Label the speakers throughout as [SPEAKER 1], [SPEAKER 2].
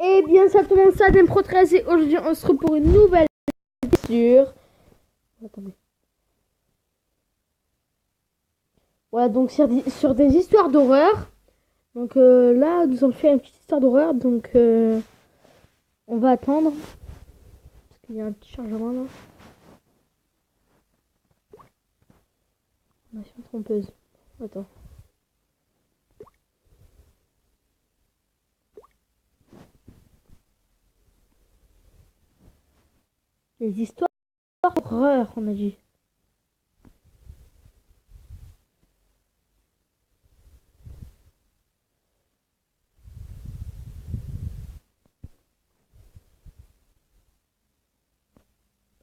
[SPEAKER 1] Eh bien, ça tout le monde, ça Pro 13 et aujourd'hui on se retrouve pour une nouvelle sur... Attendez. Voilà, donc sur des histoires d'horreur. Donc là, nous allons faire une petite histoire d'horreur. Donc on va attendre. Parce qu'il y a un petit chargement là. Machine trompeuse. Attends. Les histoires d'horreur, on a dit.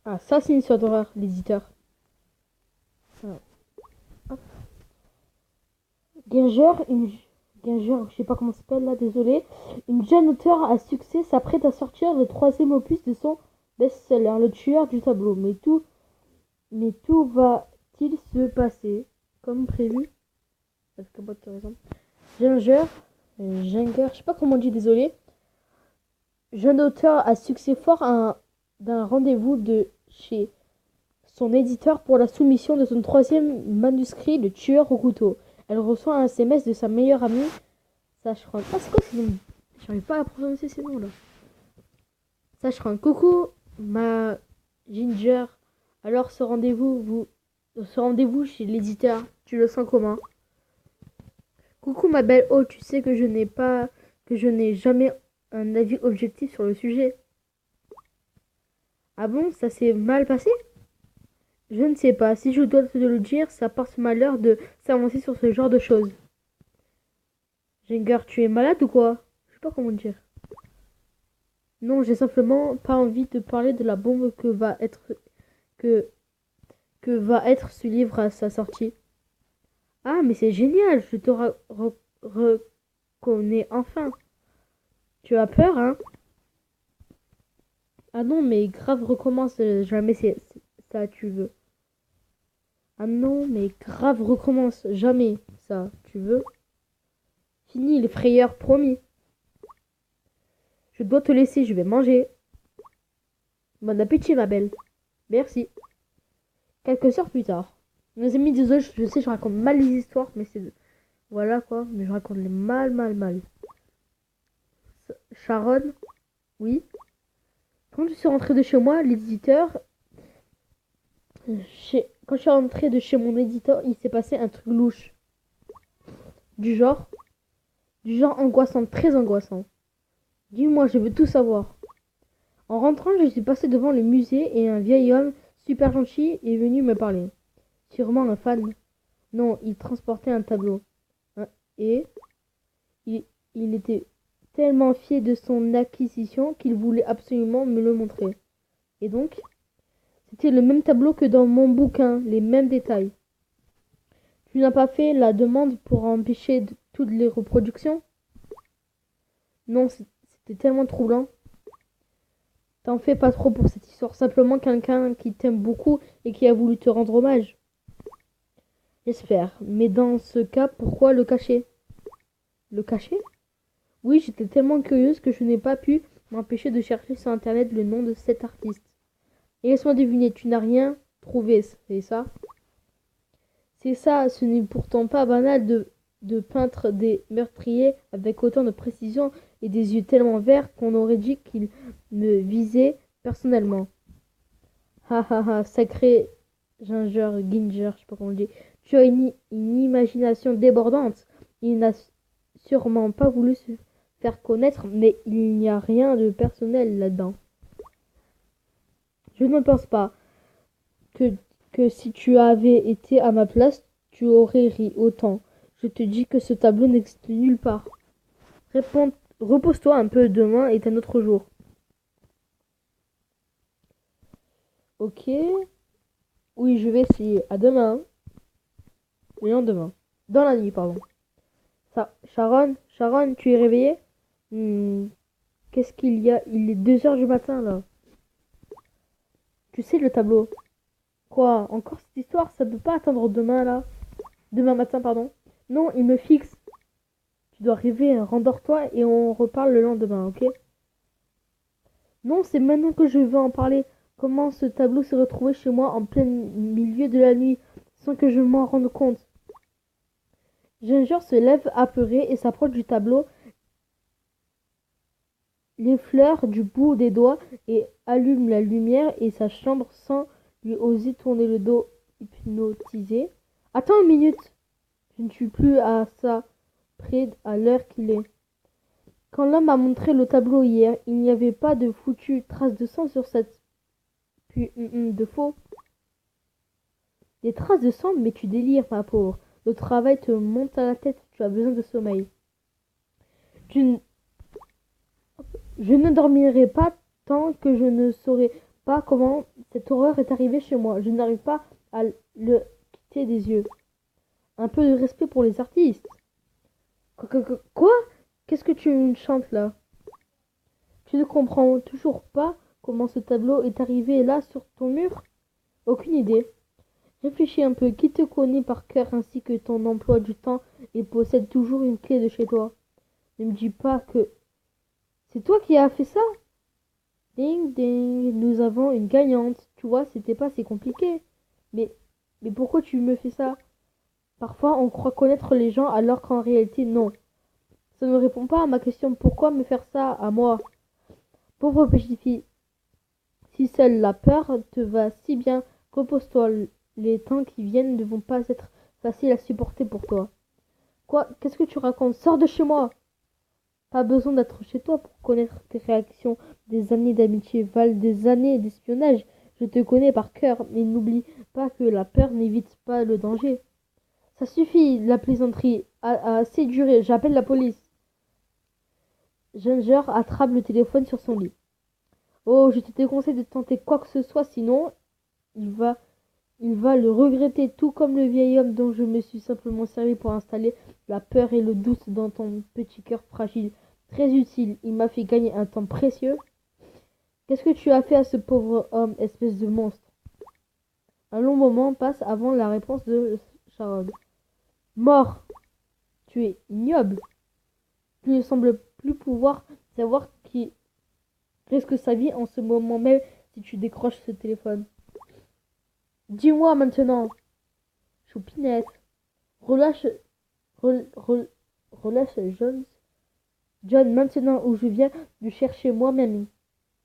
[SPEAKER 1] Ah, ça c'est une histoire d'horreur, l'éditeur. Ginger, je sais pas comment ça s'appelle là, désolé. Une jeune auteure à succès s'apprête à sortir le 3e opus de son best-seller, Le Tueur du Tableau. Mais tout va-t-il se passer comme prévu? Ginger, je sais pas comment on dit, désolé. Jeune auteur à succès fort d'un rendez-vous de chez son éditeur pour la soumission de son 3e manuscrit, Le Tueur au couteau. Elle reçoit un SMS de sa meilleure amie, Sachran. Ah, c'est quoi ce nom? J'arrive pas à prononcer ces noms là. Sachran. Coucou, ma Ginger. Alors, ce rendez-vous chez l'éditeur, tu le sens comment? Coucou, ma belle. Oh, tu sais que je n'ai jamais un avis objectif sur le sujet. Ah bon, ça s'est mal passé? Je ne sais pas. Si je dois te le dire, ça porte malheur de s'avancer sur ce genre de choses. Ginger, tu es malade ou quoi? Je sais pas comment dire. Non, j'ai simplement pas envie de parler de la bombe que va être ce livre à sa sortie. Ah, mais c'est génial, je te reconnais enfin. Tu as peur, hein? Ah non, mais grave, recommence, jamais ça, tu veux. Ah non, mais grave, recommence, jamais ça, tu veux. Fini les frayeurs, promis. Je dois te laisser, je vais manger. Bon appétit, ma belle. Merci. Quelques heures plus tard. Mes amis, désolé, je sais, je raconte mal les histoires, mais c'est... Voilà quoi, mais je raconte les mal. Sharon, oui. Quand je suis rentrée de chez moi, l'éditeur... Quand je suis rentrée de chez mon éditeur, il s'est passé un truc louche. Du genre... angoissant, très angoissant. Dis-moi, je veux tout savoir. En rentrant, je suis passée devant le musée et un vieil homme super gentil est venu me parler. Sûrement un fan. Non, il transportait un tableau. Et il était tellement fier de son acquisition qu'il voulait absolument me le montrer. Et donc, c'était le même tableau que dans mon bouquin, les mêmes détails. Tu n'as pas fait la demande pour empêcher toutes les reproductions? Non, c'était tellement troublant. T'en fais pas trop pour cette histoire. Simplement quelqu'un qui t'aime beaucoup et qui a voulu te rendre hommage. J'espère. Mais dans ce cas, pourquoi le cacher? Le cacher? Oui, j'étais tellement curieuse que je n'ai pas pu m'empêcher de chercher sur internet le nom de cet artiste. Et laisse-moi deviner, tu n'as rien trouvé, c'est ça? C'est ça, ce n'est pourtant pas banal de peindre des meurtriers avec autant de précision et des yeux tellement verts qu'on aurait dit qu'ils me visaient personnellement. Ha ha ha, sacré Ginger, je sais pas comment on dit. Tu as une imagination débordante. Il n'a sûrement pas voulu se faire connaître, mais il n'y a rien de personnel là-dedans. Je ne pense pas que si tu avais été à ma place, tu aurais ri autant. Je te dis que ce tableau n'existe nulle part. Repose-toi un peu, demain est un autre jour. Ok. Oui, je vais essayer. À demain. Le lendemain. Dans la nuit, pardon. Sharon, tu es réveillée? Qu'est-ce qu'il y a? Il est 2 heures du matin, là. Tu sais, le tableau. Quoi? Encore cette histoire? Ça ne peut pas attendre demain, là. Demain matin, pardon. Non, il me fixe. Tu dois rêver, rendors-toi et on reparle le lendemain, ok? Non, c'est maintenant que je veux en parler. Comment ce tableau s'est retrouvé chez moi en plein milieu de la nuit, sans que je m'en rende compte. Ginger se lève apeuré et s'approche du tableau, les fleurs du bout des doigts et allume la lumière et sa chambre sans lui oser tourner le dos hypnotisé. Attends une minute, je ne suis plus à ça près à l'heure qu'il est. Quand l'homme m'a montré le tableau hier, il n'y avait pas de foutues traces de sang sur cette de faux. Des traces de sang, mais tu délires, ma pauvre. Le travail te monte à la tête, tu as besoin de sommeil. Tu, Je ne dormirai pas tant que je ne saurai pas comment cette horreur est arrivée chez moi. Je n'arrive pas à le quitter des yeux. Un peu de respect pour les artistes. Quoi? Qu'est-ce que tu chantes là? Tu ne comprends toujours pas comment ce tableau est arrivé là sur ton mur? Aucune idée. Réfléchis un peu. Qui te connaît par cœur ainsi que ton emploi du temps et possède toujours une clé de chez toi? Ne me dis pas que c'est toi qui as fait ça? Ding ding, nous avons une gagnante. Tu vois, c'était pas si compliqué. Mais, mais pourquoi tu me fais ça? Parfois, on croit connaître les gens alors qu'en réalité, non. Ça ne répond pas à ma question. Pourquoi me faire ça à moi? Pauvre petite fille, si seule la peur te va si bien, repose-toi. Les temps qui viennent ne vont pas être faciles à supporter pour toi. Quoi? Qu'est-ce que tu racontes? Sors de chez moi! Pas besoin d'être chez toi pour connaître tes réactions. Des années d'amitié valent des années d'espionnage. Je te connais par cœur, mais n'oublie pas que la peur n'évite pas le danger. Ça suffit, la plaisanterie a assez duré. J'appelle la police. Ginger attrape le téléphone sur son lit. Oh, je te déconseille de tenter quoi que ce soit, sinon il va, il va le regretter, tout comme le vieil homme dont je me suis simplement servi pour installer la peur et le doute dans ton petit cœur fragile. Très utile, il m'a fait gagner un temps précieux. Qu'est-ce que tu as fait à ce pauvre homme, espèce de monstre? Un long moment passe avant la réponse de Charlotte. Mort. Tu es ignoble. Tu ne sembles plus pouvoir savoir qui risque sa vie en ce moment même si tu décroches ce téléphone. Dis-moi maintenant, Choupinette. Relâche, relâche John. John, maintenant où je viens de chercher moi-même,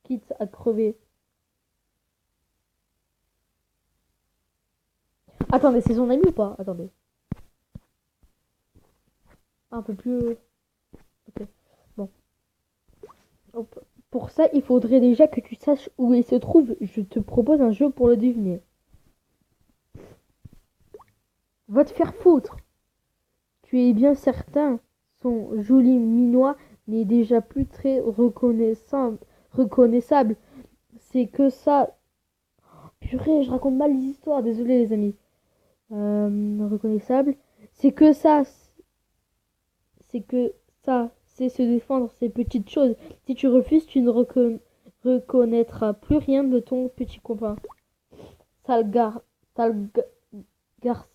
[SPEAKER 1] quitte à crever. Attendez, c'est son ami ou pas? Attendez. Un peu plus. Ok. Bon. Hop. Pour ça, il faudrait déjà que tu saches où il se trouve. Je te propose un jeu pour le deviner. Va te faire foutre. Tu es bien certain. Son joli minois n'est déjà plus très reconnaissable. C'est que ça. Purée, je raconte mal les histoires. Désolé les amis. Reconnaissable. C'est que ça. C'est que ça. C'est se défendre ces petites choses. Si tu refuses, tu ne reconnaîtras plus rien de ton petit copain. Sale gar... Sale garce.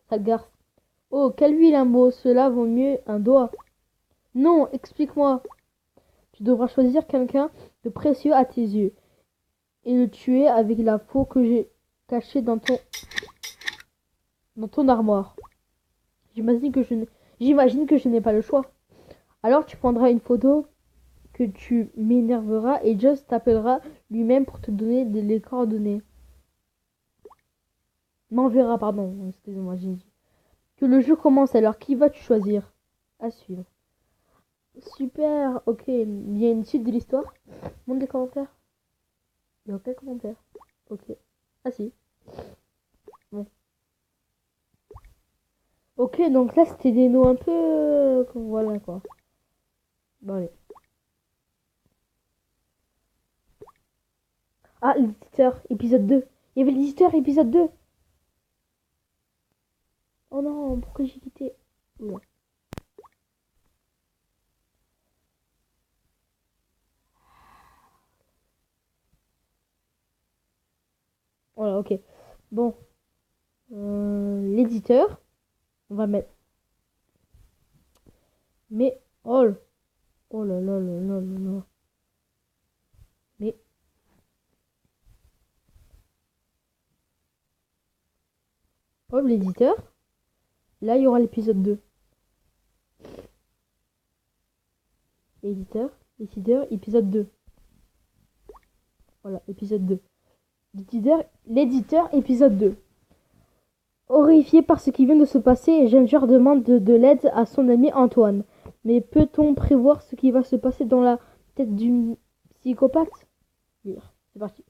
[SPEAKER 1] Sale garce. Oh, quelle huile un mot. Cela vaut mieux un doigt. Non, explique-moi. Tu devras choisir quelqu'un de précieux à tes yeux et le tuer avec la peau que j'ai cachée dans ton armoire. J'imagine que je n'ai pas le choix. Alors tu prendras une photo que tu m'énerveras et Joss t'appellera lui-même pour te donner les coordonnées. M'enverra, pardon. Excusez-moi, j'ai dit. Que le jeu commence alors. Qui vas-tu choisir? À suivre. Super, ok. Il y a une suite de l'histoire. Montre les commentaires. Il n'y a aucun commentaire. Ok. Ah si. Bon. Ok, donc là c'était des noms un peu... Voilà quoi. Bon allez. Ah, l'éditeur, épisode 2. Il y avait l'éditeur, épisode 2. Oh non, pourquoi j'ai quitté? Oula. Voilà, ok. Bon. L'éditeur. On va mettre... Mais... Oh, oh là là là là là là. Mais oh, l'éditeur, là il y aura l'épisode 2. Éditeur, épisode 2. Voilà, épisode 2. L'éditeur, épisode 2. Horrifié par ce qui vient de se passer, Ginger demande de l'aide à son ami Antoine. Mais peut-on prévoir ce qui va se passer dans la tête d'une psychopathe? C'est parti.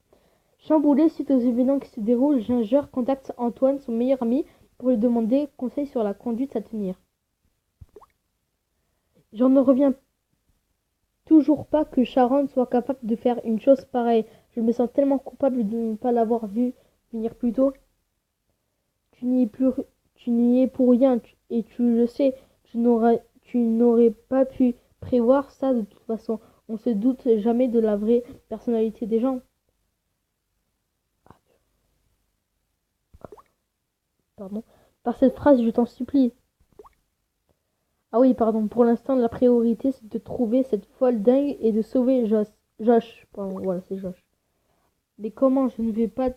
[SPEAKER 1] Chamboulé suite aux événements qui se déroulent, Ginger contacte Antoine, son meilleur ami, pour lui demander conseil sur la conduite à tenir. J'en ne reviens toujours pas que Sharon soit capable de faire une chose pareille. Je me sens tellement coupable de ne pas l'avoir vu venir plus tôt. Tu n'y es pour rien et tu le sais. Tu n'aurais pas pu prévoir ça de toute façon. On se doute jamais de la vraie personnalité des gens. Pardon. Par cette phrase, je t'en supplie. Ah oui, pardon. Pour l'instant, la priorité, c'est de trouver cette folle dingue et de sauver Josh. Pardon, voilà, c'est Josh. Mais comment je ne vais pas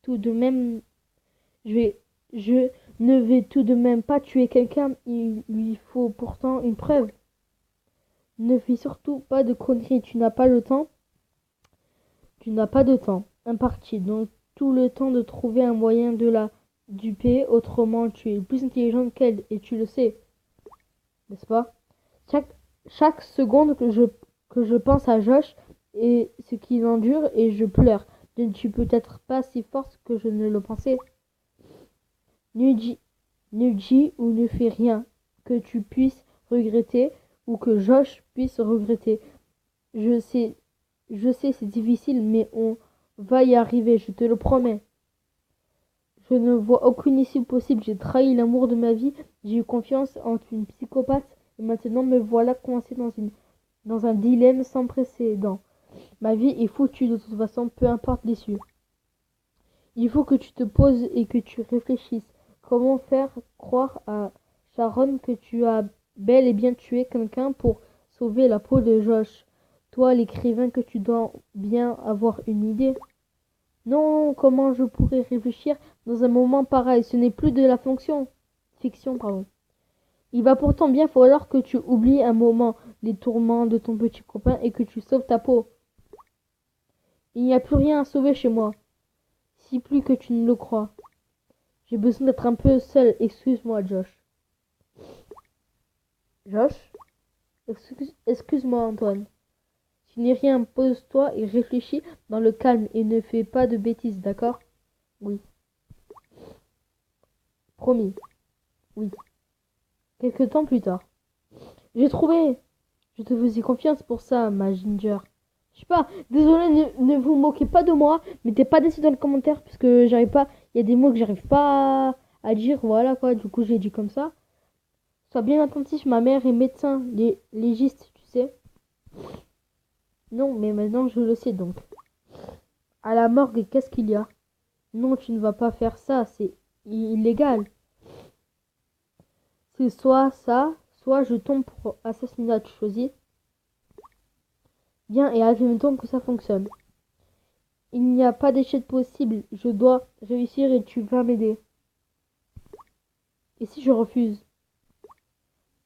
[SPEAKER 1] tout de même... Je ne vais tout de même pas tuer quelqu'un. Il lui faut pourtant une preuve. Ne fais surtout pas de conneries. Tu n'as pas le temps. Tu n'as pas de temps imparti. Donc tout le temps de trouver un moyen de la duper. Autrement, tu es plus intelligente qu'elle et tu le sais. N'est-ce pas? Chaque seconde que je pense à Josh et ce qu'il endure et je pleure. Je ne suis peut-être pas si forte que je ne le pensais. Ne dis ou ne fais rien que tu puisses regretter ou que Josh puisse regretter. Je sais, c'est difficile, mais on va y arriver, je te le promets. Je ne vois aucune issue possible. J'ai trahi l'amour de ma vie, j'ai eu confiance en une psychopathe, et maintenant me voilà coincé dans un dilemme sans précédent. Ma vie est foutue de toute façon, peu importe l'issue. Il faut que tu te poses et que tu réfléchisses. Comment faire croire à Sharon que tu as bel et bien tué quelqu'un pour sauver la peau de Josh? Toi, l'écrivain, que tu dois bien avoir une idée. Non, comment je pourrais réfléchir dans un moment pareil? Ce n'est plus de la fiction, pardon. Il va pourtant bien falloir que tu oublies un moment les tourments de ton petit copain et que tu sauves ta peau. Il n'y a plus rien à sauver chez moi. Si plus que tu ne le crois. J'ai besoin d'être un peu seul. Excuse-moi, Josh. Josh? Excuse-moi, Antoine. Tu n'es rien, pose-toi et réfléchis dans le calme et ne fais pas de bêtises, d'accord? Oui. Promis. Oui. Quelque temps plus tard. J'ai trouvé! Je te faisais confiance pour ça, ma Ginger. Je sais pas, désolé, ne vous moquez pas de moi. Mettez pas déçu dans les commentaires, parce que j'arrive pas. Il y a des mots que j'arrive pas à dire, voilà quoi. Du coup, j'ai dit comme ça. Sois bien attentif, ma mère est médecin légiste, tu sais. Non, mais maintenant je le sais donc. À la morgue, qu'est-ce qu'il y a? Non, tu ne vas pas faire ça, c'est illégal. C'est soit ça, soit je tombe pour assassinat, tu choisis. Bien, et admettons que ça fonctionne. Il n'y a pas d'échec possible, je dois réussir et tu vas m'aider. Et si je refuse?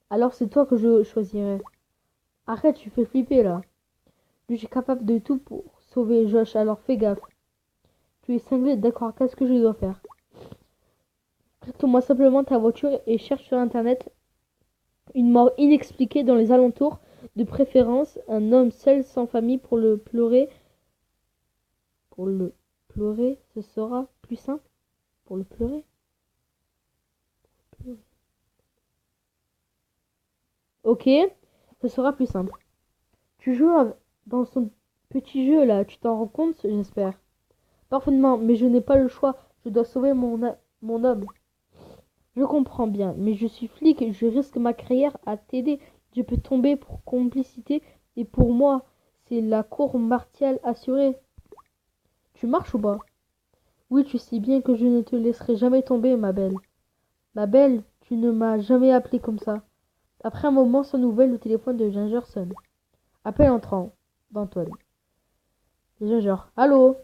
[SPEAKER 1] Alors c'est toi que je choisirai. Arrête, tu fais flipper là. Je suis capable de tout pour sauver Josh, alors fais gaffe. Tu es cinglé, d'accord, qu'est-ce que je dois faire? Prête-moi simplement ta voiture et cherche sur internet une mort inexpliquée dans les alentours, de préférence un homme seul sans famille pour le pleurer. Pour le pleurer, ce sera plus simple. Pour le pleurer. Ok, ce sera plus simple. Tu joues dans son petit jeu là, tu t'en rends compte, j'espère. Parfaitement, mais je n'ai pas le choix. Je dois sauver mon homme. Je comprends bien, mais je suis flic et je risque ma carrière à t'aider. Je peux tomber pour complicité et pour moi, c'est la cour martiale assurée. Tu marches ou pas? Oui, tu sais bien que je ne te laisserai jamais tomber, ma belle. Ma belle, tu ne m'as jamais appelé comme ça. Après un moment sans nouvelles, le téléphone de Ginger sonne. Appel entrant d'Antoine. Déjà genre, allô,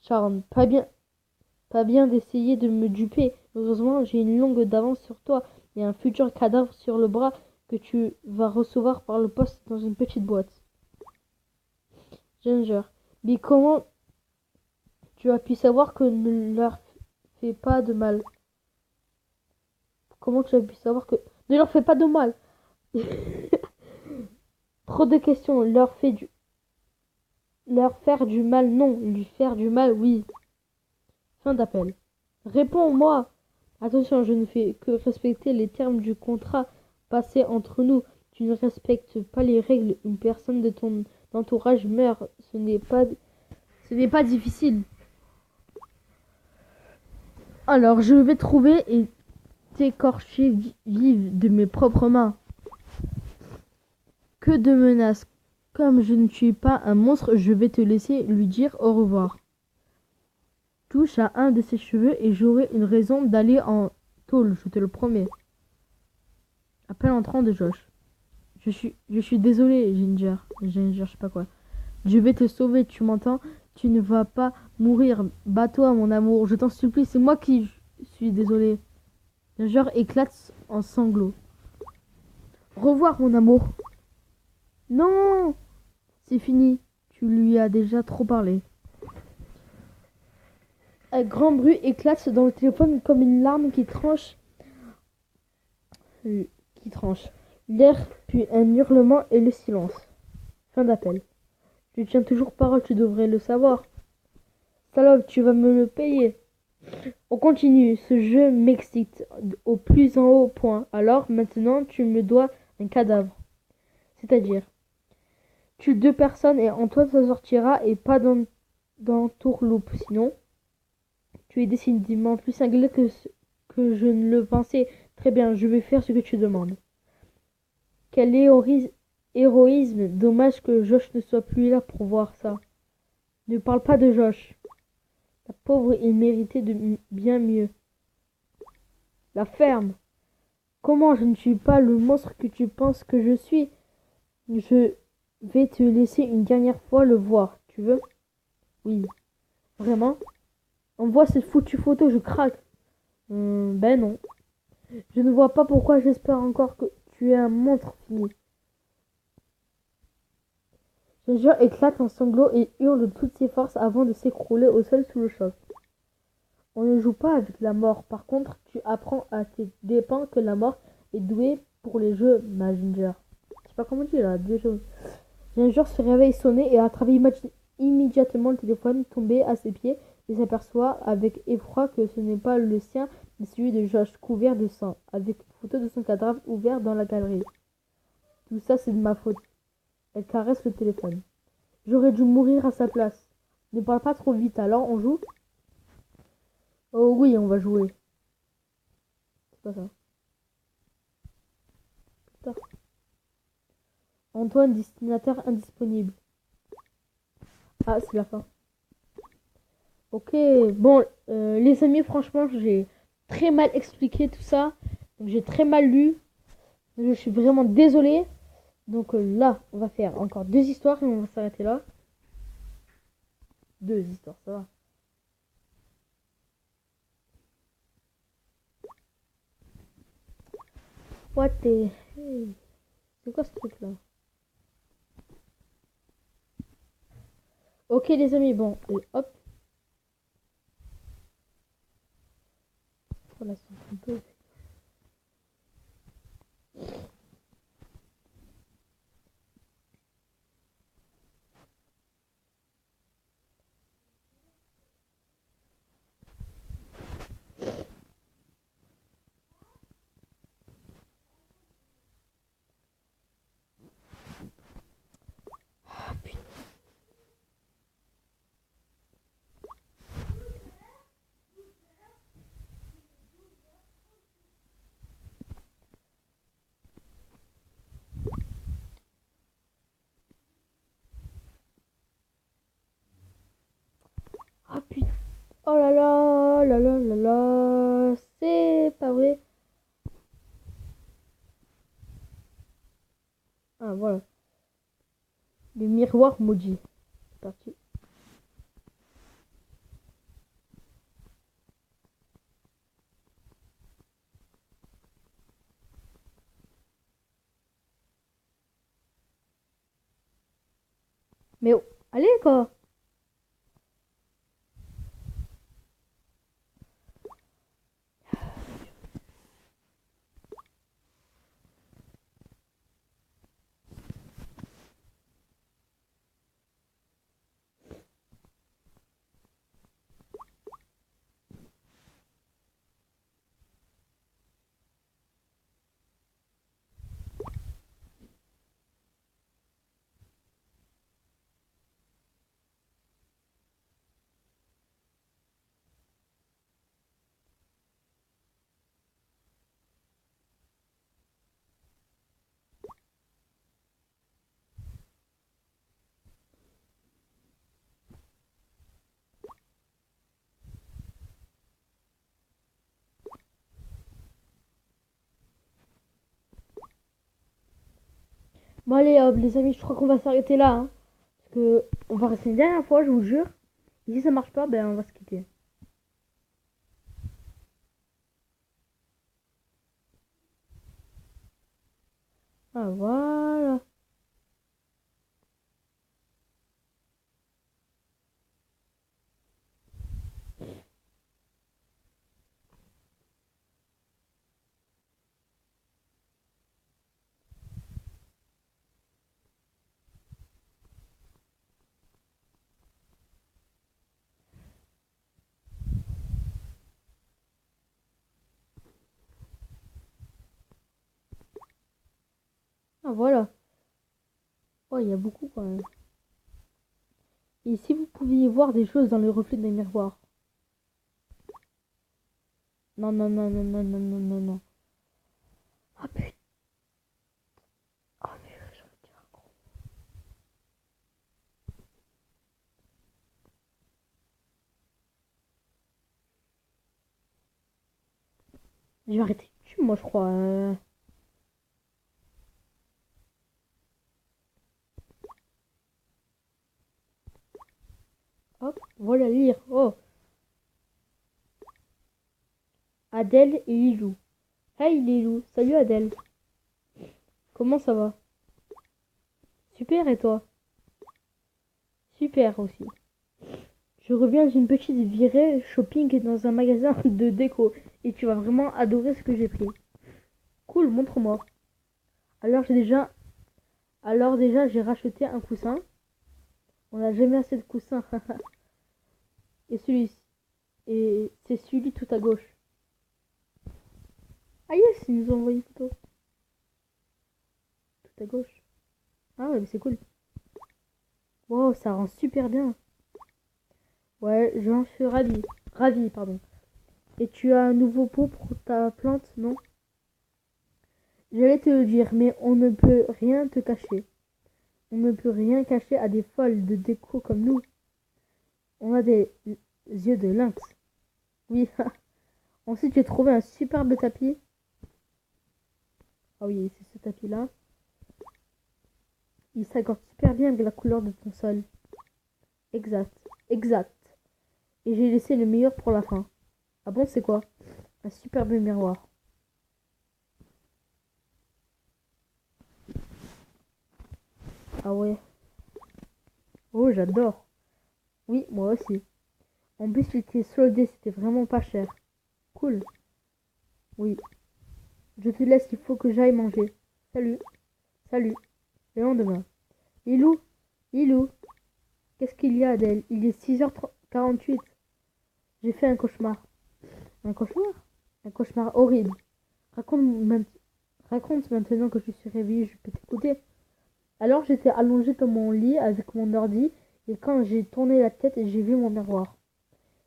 [SPEAKER 1] Charme, pas bien d'essayer de me duper. Heureusement, j'ai une longue d'avance sur toi et un futur cadavre sur le bras que tu vas recevoir par le poste dans une petite boîte. Ginger, mais comment tu as pu savoir que ne leur fais pas de mal? Comment tu as pu savoir que ne leur fais pas de mal? Trop de questions. Leur faire du mal, non. Lui faire du mal, oui. Fin d'appel. Réponds-moi. Attention, je ne fais que respecter les termes du contrat passé entre nous. Tu ne respectes pas les règles. Une personne de ton entourage meurt. Ce n'est pas difficile. Alors, je vais trouver et t'écorcher vive de mes propres mains. Que de menaces. Comme je ne suis pas un monstre, je vais te laisser lui dire au revoir. Touche à un de ses cheveux et j'aurai une raison d'aller en tôle, je te le promets. Appel entrant de Josh. Je suis désolé, Ginger. Ginger, je sais pas quoi. Je vais te sauver, tu m'entends? Tu ne vas pas mourir. Bats-toi, mon amour. Je t'en supplie, c'est moi qui suis désolé. Ginger éclate en sanglots. Revoir, mon amour. Non! C'est fini. Tu lui as déjà trop parlé. Un grand bruit éclate dans le téléphone comme une larme qui tranche. L'air, puis un hurlement et le silence. Fin d'appel. Tu tiens toujours parole, tu devrais le savoir. Salope, tu vas me le payer. On continue. Ce jeu m'excite au plus en haut point. Alors, maintenant, tu me dois un cadavre. C'est-à-dire, tue 2 personnes et Antoine s'en sortira et pas dans Tourloupe. Sinon, tu es décidément plus cinglé que je ne le pensais. Très bien, je vais faire ce que tu demandes. Quel héroïsme. Dommage que Josh ne soit plus là pour voir ça. Ne parle pas de Josh. La pauvre, il méritait bien mieux. La ferme. Comment je ne suis pas le monstre que tu penses que je suis? Je vais te laisser une dernière fois le voir. Tu veux? Oui. Vraiment? Envoie cette foutue photo, je craque. Ben non. Je ne vois pas pourquoi j'espère encore que tu es un monstre fini. Ginger éclate en sanglots et hurle de toutes ses forces avant de s'écrouler au sol sous le choc. On ne joue pas avec la mort. Par contre, tu apprends à tes dépens que la mort est douée pour les jeux, ma Ginger. Je sais pas comment dire là, deux jeux. Ginger se réveille sonné et attrape immédiatement le téléphone tombé à ses pieds et s'aperçoit avec effroi que ce n'est pas le sien mais celui de Josh, couvert de sang, avec une photo de son cadavre ouvert dans la galerie. Tout ça, c'est de ma faute. Elle caresse le téléphone. J'aurais dû mourir à sa place. Ne parle pas trop vite, alors on joue? Oh oui, on va jouer. C'est pas ça. Putain. Antoine, destinataire indisponible. Ah, c'est la fin. Ok, bon, les amis, franchement, j'ai très mal expliqué tout ça. Donc, j'ai très mal lu. Je suis vraiment désolée. Donc là, on va faire encore 2 histoires et on va s'arrêter là. 2 histoires, ça va. What the... C'est quoi ce truc-là? Ok, les amis, bon, hop. Voilà, c'est un peu... Ah, putain. Ah, putain. Oh là là, là là là là. C'est pas vrai. Ah, voilà. Le miroir maudit. C'est parti. Mais allez, quoi. Bon, allez, hop, les amis, je crois qu'on va s'arrêter là. Hein, parce que on va rester une dernière fois, je vous jure. Et si ça marche pas, ben on va se quitter. Ah, voilà. Ah, voilà. Oh, il y a beaucoup quand même. Et si vous pouviez voir des choses dans le reflet des miroirs. Non, non, non, non, non, non, non, non, non. Ah, putain. Ah, purée, j'aurais dû un gros. Je vais arrêter YouTube, moi, je crois. Hop, voilà, lire. Oh, Adèle et Lilou. Hey, Lilou. Salut, Adèle. Comment ça va? Super, et toi? Super aussi. Je reviens d'une petite virée shopping dans un magasin de déco. Et tu vas vraiment adorer ce que j'ai pris. Cool, montre-moi. Alors j'ai déjà... Alors déjà, j'ai racheté un coussin. On n'a jamais assez de coussins. Et celui-ci. Et c'est celui tout à gauche. Ah yes, ils nous ont envoyé une photo. Tout à gauche. Ah ouais, mais c'est cool. Wow, ça rend super bien. Ouais, j'en suis ravi. Ravi, pardon. Et tu as un nouveau pot pour ta plante, non? J'allais te le dire, mais on ne peut rien te cacher. On ne peut rien cacher à des folles de déco comme nous. On a des yeux de lynx. Oui. Ensuite, j'ai trouvé un superbe tapis. Ah oui, c'est ce tapis-là. Il s'accorde super bien avec la couleur de ton sol. Exact. Exact. Et j'ai laissé le meilleur pour la fin. Ah bon, c'est quoi? Un superbe miroir. Ah ouais. Oh, j'adore. Oui, moi aussi. En plus, il était soldé, c'était vraiment pas cher. Cool. Oui. Je te laisse, il faut que j'aille manger. Salut. Salut. Le lendemain. Lilou. Lilou. Qu'est-ce qu'il y a, Adèle? Il est 6h48. J'ai fait un cauchemar. Un cauchemar? Un cauchemar horrible. Raconte, raconte maintenant que je suis réveillée, je peux t'écouter. Alors j'étais allongée dans mon lit avec mon ordi et quand j'ai tourné la tête, j'ai vu mon miroir.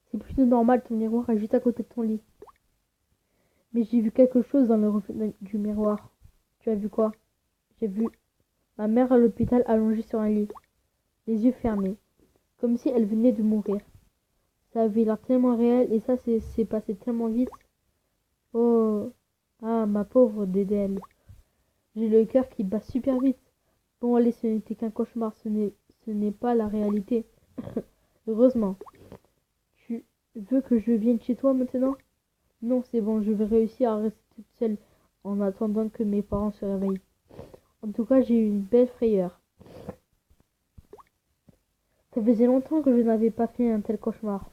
[SPEAKER 1] C'est plutôt normal, ton miroir est juste à côté de ton lit. Mais j'ai vu quelque chose dans le reflet du miroir. Tu as vu quoi? J'ai vu ma mère à l'hôpital allongée sur un lit, les yeux fermés, comme si elle venait de mourir. Ça avait l'air tellement réel et ça c'est passé tellement vite. Oh, ah, ma pauvre Dédelle. J'ai le cœur qui bat super vite. Bon, allez, ce n'était qu'un cauchemar, ce n'est pas la réalité. Heureusement. Tu veux que je vienne chez toi maintenant? Non, c'est bon, je vais réussir à rester toute seule en attendant que mes parents se réveillent. En tout cas, j'ai eu une belle frayeur. Ça faisait longtemps que je n'avais pas fait un tel cauchemar.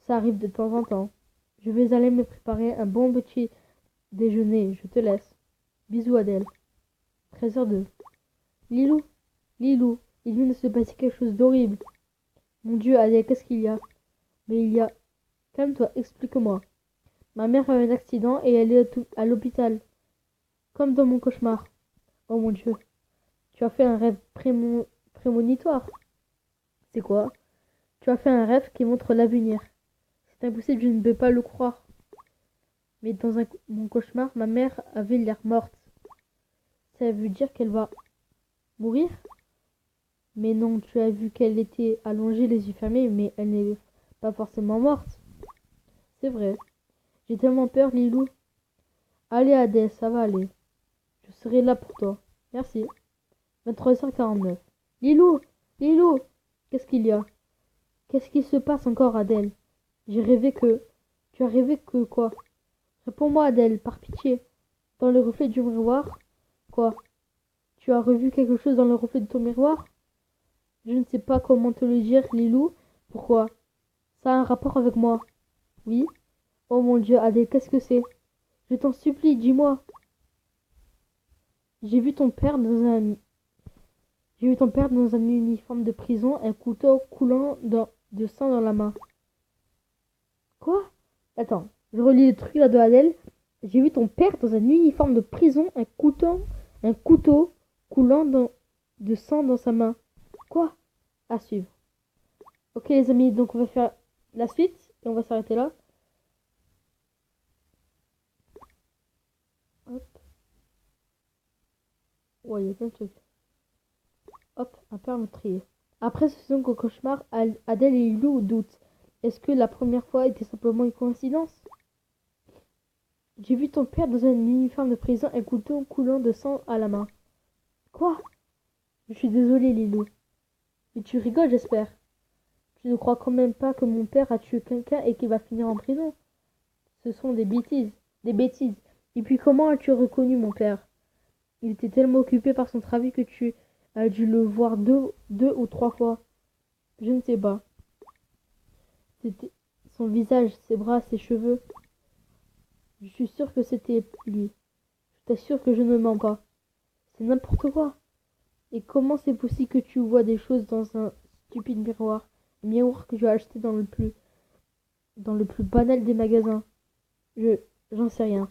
[SPEAKER 1] Ça arrive de temps en temps. Je vais aller me préparer un bon petit déjeuner. Je te laisse. Bisous Adèle. 13h02. Lilou, Lilou, il vient de se passer quelque chose d'horrible. Mon Dieu, Adèle, qu'est-ce qu'il y a? Mais il y a... Calme-toi, explique-moi. Ma mère a eu un accident et elle est à l'hôpital. Comme dans mon cauchemar. Oh mon Dieu. Tu as fait un rêve prémonitoire. C'est quoi? Tu as fait un rêve qui montre l'avenir. C'est impossible, je ne peux pas le croire. Mais dans mon cauchemar, ma mère avait l'air morte. Ça veut dire qu'elle va mourir? Mais non, tu as vu qu'elle était allongée, les yeux fermés, mais elle n'est pas forcément morte. C'est vrai. J'ai tellement peur, Lilou. Allez, Adèle, ça va aller. Je serai là pour toi. Merci. 23h49. Lilou! Lilou! Qu'est-ce qu'il y a? Qu'est-ce qui se passe encore, Adèle? J'ai rêvé que... Tu as rêvé que quoi? Réponds-moi, Adèle, par pitié. Dans le reflet du miroir? Quoi? Tu as revu quelque chose dans le reflet de ton miroir? Je ne sais pas comment te le dire, Lilou. Pourquoi? Ça a un rapport avec moi. Oui? Oh mon Dieu, Adèle, qu'est-ce que c'est? Je t'en supplie, dis-moi. J'ai vu ton père dans un... J'ai vu ton père dans un uniforme de prison, un couteau coulant de sang dans la main. Quoi? Attends, je relis le truc là de Adèle. J'ai vu ton père dans un uniforme de prison, un couteau coulant de sang dans sa main. Quoi? À suivre. Ok les amis, donc on va faire la suite et on va s'arrêter là. Hop. Ouais, il y a plein de trucs. Hop, un peu meurtrier. Après ce second cauchemar, Adèle et Lilou doutent. Est-ce que la première fois était simplement une coïncidence? J'ai vu ton père dans un uniforme de prison, un couteau coulant de sang à la main. Quoi? Je suis désolée, Lilou. Mais tu rigoles, j'espère. Tu ne crois quand même pas que mon père a tué quelqu'un et qu'il va finir en prison? Ce sont des bêtises. Des bêtises. Et puis comment as-tu reconnu mon père? Il était tellement occupé par son travail que tu as dû le voir deux ou trois fois. Je ne sais pas. C'était son visage, ses bras, ses cheveux. Je suis sûre que c'était lui. Je t'assure que je ne mens pas. C'est n'importe quoi. Et comment c'est possible que tu vois des choses dans un stupide miroir? Un miroir que tu as acheté dans le plus banal des magasins. J'en sais rien.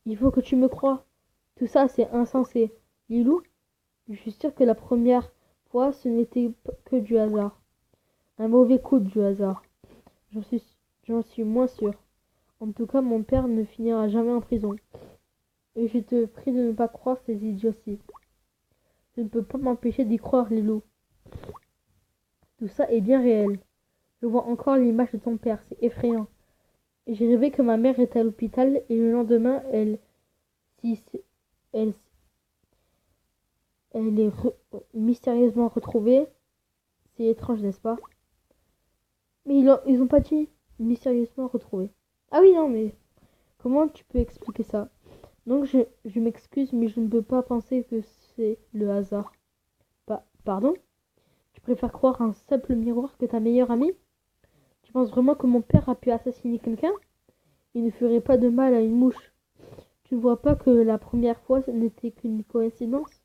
[SPEAKER 1] Il faut que tu me crois. Tout ça, c'est insensé. Lilou, je suis sûre que la première fois, ce n'était que du hasard. Un mauvais coup du hasard. J'en suis, j'en suis moins sûre. En tout cas, mon père ne finira jamais en prison. Et je te prie de ne pas croire ces idioties. Je ne peux pas m'empêcher d'y croire, Lilou. Tout ça est bien réel. Je vois encore l'image de ton père, c'est effrayant. J'ai rêvé que ma mère était à l'hôpital et le lendemain, si, elle, elle est mystérieusement retrouvée. C'est étrange, n'est-ce pas? Mais ils ont pas dit mystérieusement retrouvée. Ah oui, non, mais comment tu peux expliquer ça? Donc je m'excuse, mais je ne peux pas penser que c'est le hasard. Pardon? Tu préfères croire à un simple miroir que ta meilleure amie? Tu penses vraiment que mon père a pu assassiner quelqu'un? Il ne ferait pas de mal à une mouche. Tu ne vois pas que la première fois ce n'était qu'une coïncidence?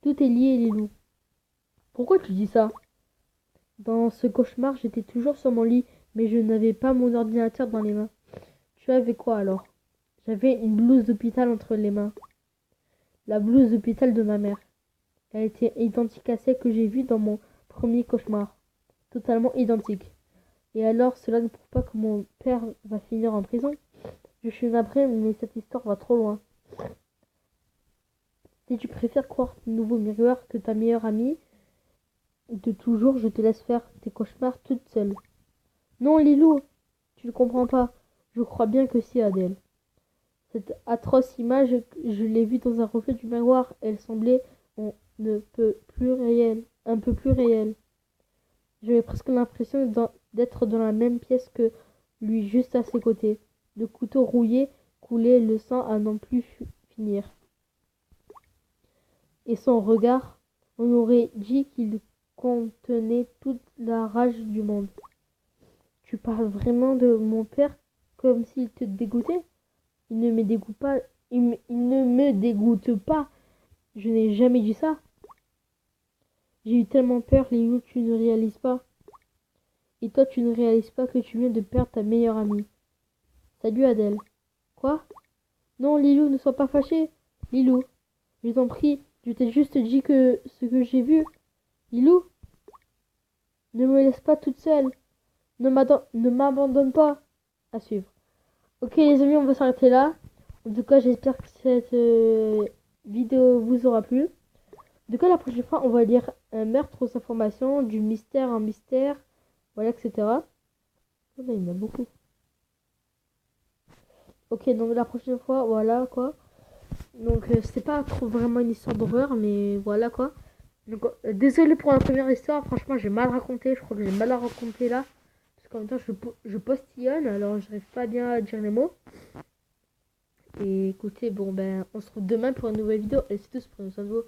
[SPEAKER 1] Tout est lié, Lilou. Pourquoi tu dis ça? Dans ce cauchemar, j'étais toujours sur mon lit, mais je n'avais pas mon ordinateur dans les mains. Tu avais quoi alors? J'avais une blouse d'hôpital entre les mains. La blouse d'hôpital de ma mère. Elle était identique à celle que j'ai vue dans mon premier cauchemar. Totalement identique. Et alors, cela ne prouve pas que mon père va finir en prison? Je suis navrée, mais cette histoire va trop loin. Si tu préfères croire ton nouveau miroir que ta meilleure amie de toujours, je te laisse faire tes cauchemars toute seule. Non, Lilou, tu ne comprends pas. Je crois bien que si, Adèle. Cette atroce image, je l'ai vue dans un reflet du miroir. Elle semblait on ne peut plus réelle, un peu plus réelle. J'avais presque l'impression d'être dans la même pièce que lui, juste à ses côtés. Le couteau rouillé coulait, le sang à n'en plus finir. Et son regard, on aurait dit qu'il contenait toute la rage du monde. Tu parles vraiment de mon père comme s'il te dégoûtait? Il ne me dégoûte pas. Il ne me dégoûte pas. Je n'ai jamais dit ça. J'ai eu tellement peur, Léo, tu ne réalises pas. Et toi, tu ne réalises pas que tu viens de perdre ta meilleure amie. Salut Adèle. Quoi? Non, Lilou, ne sois pas fâché. Lilou, je t'en prie, je t'ai juste dit que ce que j'ai vu. Lilou, ne me laisse pas toute seule. Ne m'abandonne pas. À suivre. Ok les amis, on va s'arrêter là. En tout cas, j'espère que cette vidéo vous aura plu. En tout cas, la prochaine fois, on va lire un meurtre aux informations, du mystère en mystère, voilà, etc. Oh là, il y en a beaucoup. Ok, donc la prochaine fois, voilà quoi. Donc c'est pas trop vraiment une histoire d'horreur, mais voilà quoi. Donc désolé pour la première histoire, franchement j'ai mal raconté, je crois que j'ai mal à raconter là. Parce qu'en même temps je postillonne, alors j'arrive pas bien à dire les mots. Et écoutez, bon ben on se retrouve demain pour une nouvelle vidéo. Et c'est tout, prenez soin de vous.